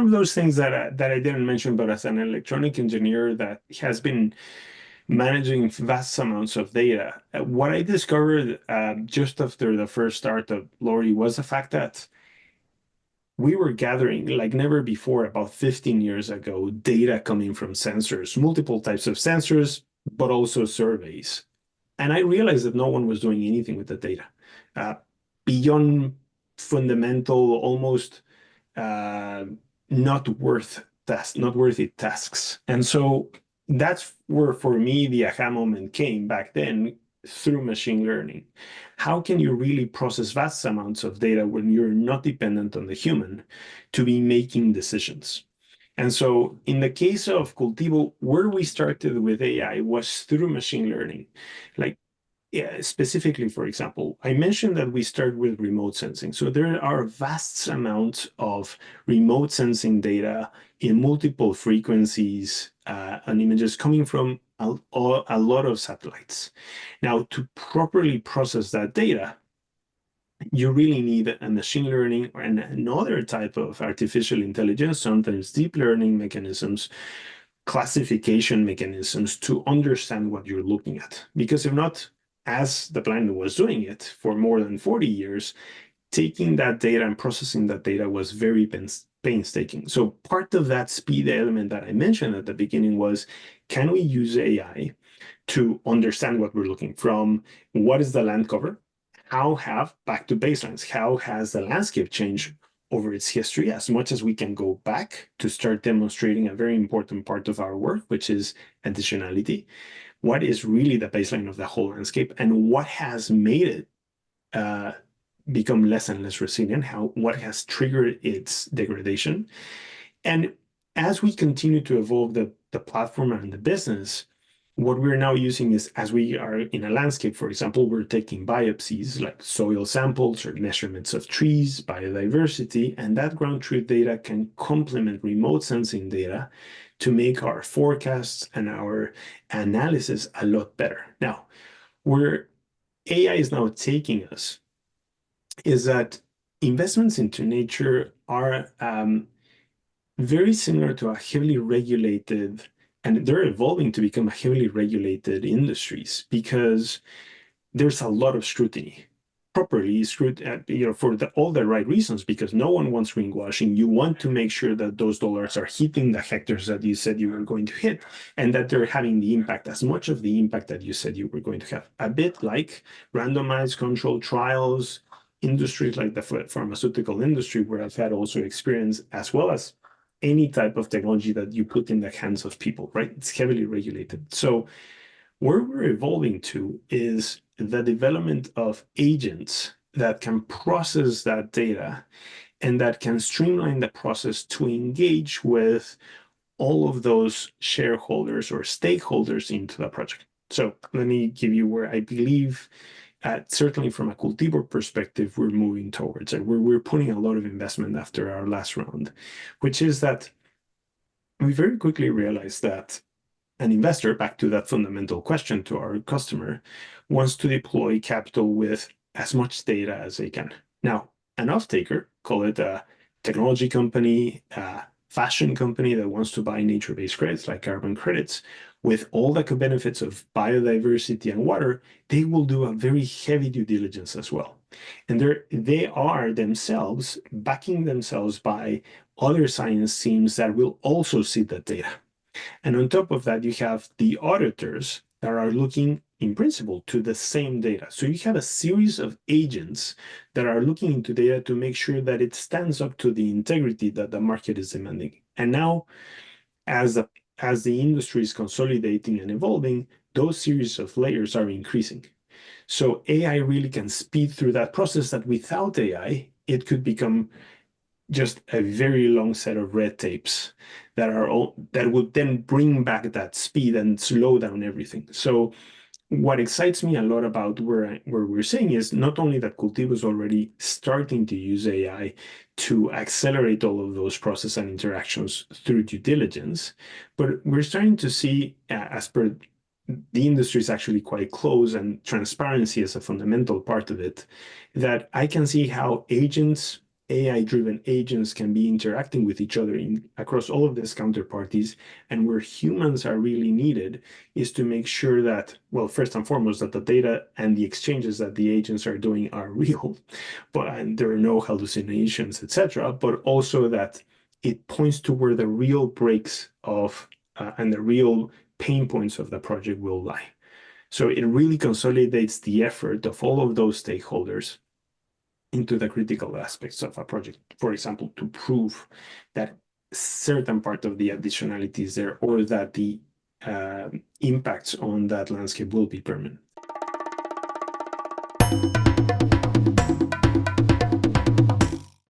of those things that I didn't mention, but as an electronic engineer that has been managing vast amounts of data, what I discovered just after the first start of Lori was the fact that we were gathering like never before about 15 years ago data coming from sensors, multiple types of sensors, but also surveys. And I realized that no one was doing anything with the data uh, beyond fundamental, almost uh, not worthy tasks. And so that's where, for me, the aha moment came back then through machine learning. How can you really process vast amounts of data when you're not dependent on the human to be making decisions? And so in the case of Cultivo, where we started with AI was through machine learning. Like yeah, specifically, for example, I mentioned that we start with remote sensing. So there are vast amounts of remote sensing data in multiple frequencies and images coming from a lot of satellites. Now, to properly process that data, you really need a machine learning or another type of artificial intelligence, sometimes deep learning mechanisms, classification mechanisms to understand what you're looking at. Because if not, as the planet was doing it for more than 40 years, taking that data and processing that data was very painstaking. So part of that speed element that I mentioned at the beginning was, can we use AI to understand what we're looking from? What is the land cover? How have, back to baselines, how has the landscape changed over its history as much as we can go back to start demonstrating a very important part of our work, which is additionality? What is really the baseline of the whole landscape and what has made it uh, become less and less resilient? What has triggered its degradation? And as we continue to evolve the platform and the business, what we're now using is, as we are in a landscape, for example, we're taking biopsies like soil samples or measurements of trees, biodiversity, and that ground truth data can complement remote sensing data to make our forecasts and our analysis a lot better. Now, where AI is now taking us is that investments into nature are very similar to a heavily regulated, and they're evolving to become heavily regulated industries because there's a lot of scrutiny, properly scrutiny, for all the right reasons, because no one wants greenwashing. You want to make sure that those dollars are hitting the hectares that you said you were going to hit, and that they're having the impact, as much of the impact that you said you were going to have. A bit like randomized controlled trials, industries like the pharmaceutical industry, where I've had also experience, as well as any type of technology that you put in the hands of people, right? It's heavily regulated. So where we're evolving to is the development of agents that can process that data and that can streamline the process to engage with all of those shareholders or stakeholders into the project. So let me give you where I believe, certainly from a Cultivo perspective, we're moving towards it. We're putting a lot of investment after our last round, which is that we very quickly realized that an investor, back to that fundamental question to our customer, wants to deploy capital with as much data as they can. Now, an off-taker, call it a technology company, a fashion company that wants to buy nature-based credits like carbon credits, with all the benefits of biodiversity and water, they will do a very heavy due diligence as well. And they are themselves backing themselves by other science teams that will also see that data. And on top of that, you have the auditors that are looking in principle to the same data. So you have a series of agents that are looking into data to make sure that it stands up to the integrity that the market is demanding. And now, as the industry is consolidating and evolving, those series of layers are increasing. So AI really can speed through that process that without AI, it could become just a very long set of red tapes that would then bring back that speed and slow down everything. So what excites me a lot about where we're saying is not only that Cultivo is already starting to use AI to accelerate all of those process and interactions through due diligence, but we're starting to see, as per the industry is actually quite close and transparency is a fundamental part of it, that I can see how agents AI-driven agents can be interacting with each other across all of these counterparties. And where humans are really needed is to make sure that, well, first and foremost, that the data and the exchanges that the agents are doing are real, and there are no hallucinations, etc. But also that it points to where the real breaks of and the real pain points of the project will lie. So it really consolidates the effort of all of those stakeholders into the critical aspects of a project. For example, to prove that certain part of the additionality is there, or that the impacts on that landscape will be permanent.